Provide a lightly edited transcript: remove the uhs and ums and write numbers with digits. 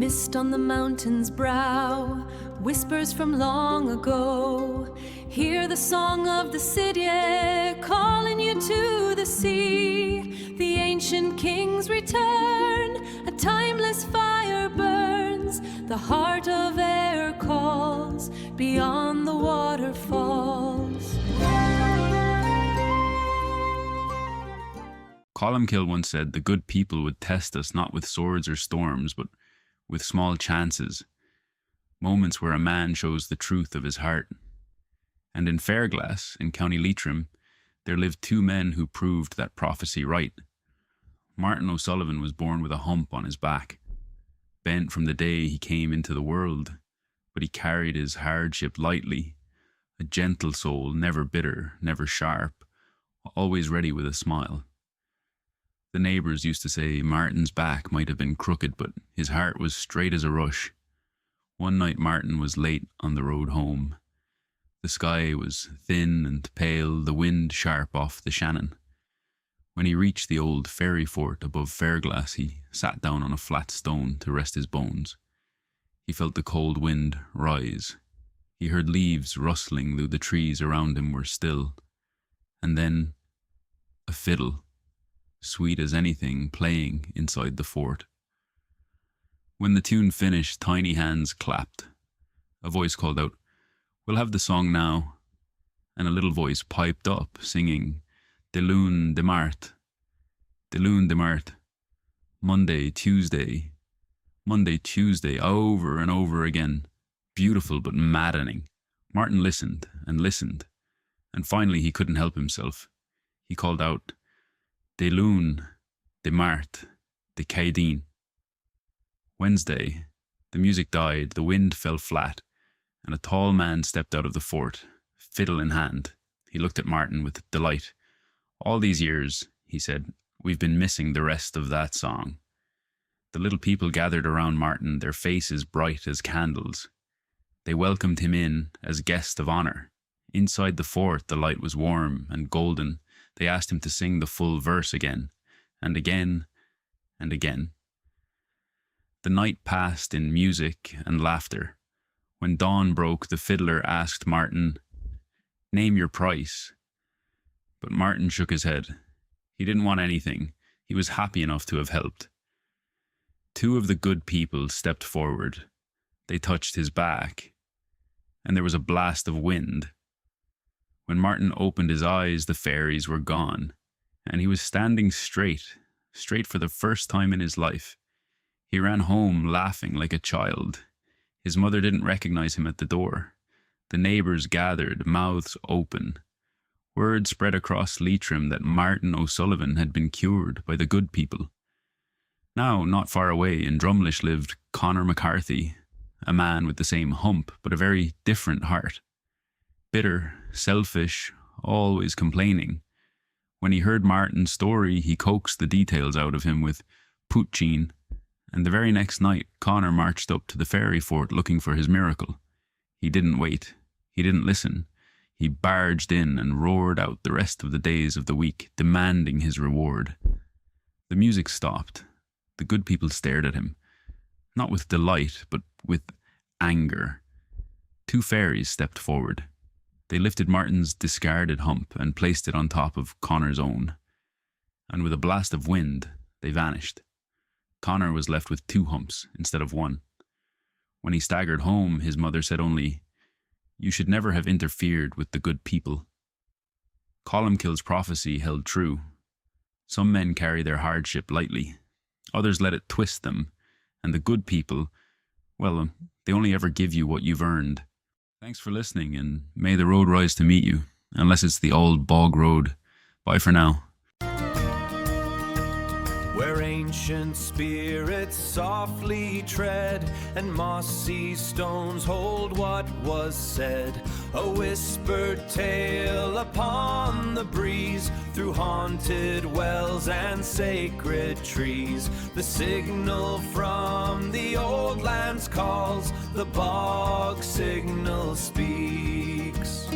Mist on the mountain's brow, whispers from long ago. Hear the song of the city calling you to the sea. The ancient kings return, a timeless fire burns. The heart of air calls beyond the waterfalls. Columkill once said the good people would test us not with swords or storms, but with small chances, moments where a man shows the truth of his heart. And in Fairglass, in County Leitrim, there lived two men who proved that prophecy right. Martin O'Sullivan was born with a hump on his back, bent from the day he came into the world, but he carried his hardship lightly, a gentle soul, never bitter, never sharp, always ready with a smile. The neighbours used to say Martin's back might have been crooked, but his heart was straight as a rush. One night Martin was late on the road home. The sky was thin and pale, the wind sharp off the Shannon. When he reached the old fairy fort above Fairglass, he sat down on a flat stone to rest his bones. He felt the cold wind rise. He heard leaves rustling, though the trees around him were still. And then a fiddle, sweet as anything, playing inside the fort. When the tune finished, tiny hands clapped. A voice called out, "We'll have the song now." And a little voice piped up, singing, "De lune de mart, de lune de mart, Monday, Tuesday, Monday, Tuesday," over and over again. Beautiful but maddening. Martin listened and listened, and finally he couldn't help himself. He called out, "De lune, de mart, de caidin." Wednesday. The music died, the wind fell flat, and a tall man stepped out of the fort, fiddle in hand. He looked at Martin with delight. "All these years," he said, "we've been missing the rest of that song." The little people gathered around Martin, their faces bright as candles. They welcomed him in as guest of honour. Inside the fort, the light was warm and golden. They asked him to sing the full verse again, and again, and again. The night passed in music and laughter. When dawn broke, the fiddler asked Martin, "Name your price." But Martin shook his head. He didn't want anything. He was happy enough to have helped. Two of the good people stepped forward. They touched his back, and there was a blast of wind. When Martin opened his eyes, the fairies were gone, and he was standing straight for the first time in his life. He ran home laughing like a child. His mother didn't recognize him at the door. The neighbours gathered, mouths open. Word spread across Leitrim that Martin O'Sullivan had been cured by the good people. Now, not far away in Drumlish lived Conor McCarthy, a man with the same hump but a very different heart. Bitter, selfish, always complaining. When he heard Martin's story, he coaxed the details out of him with poutine, and the very next night, Conor marched up to the fairy fort looking for his miracle. He didn't wait. He didn't listen. He barged in and roared out the rest of the days of the week, demanding his reward. The music stopped. The good people stared at him, not with delight, but with anger. Two fairies stepped forward. They lifted Martin's discarded hump and placed it on top of Conor's own. And with a blast of wind, they vanished. Conor was left with two humps instead of one. When he staggered home, his mother said only, "You should never have interfered with the good people." Columkill's prophecy held true. Some men carry their hardship lightly. Others let it twist them. And the good people, well, they only ever give you what you've earned. Thanks for listening, and may the road rise to meet you, unless it's the old bog road. Bye for now. Where ancient spirits softly tread, and mossy stones hold what was said, a whispered tale upon the breeze, through haunted wells and sacred trees. The signal from the old lands calls, the bog signal speaks.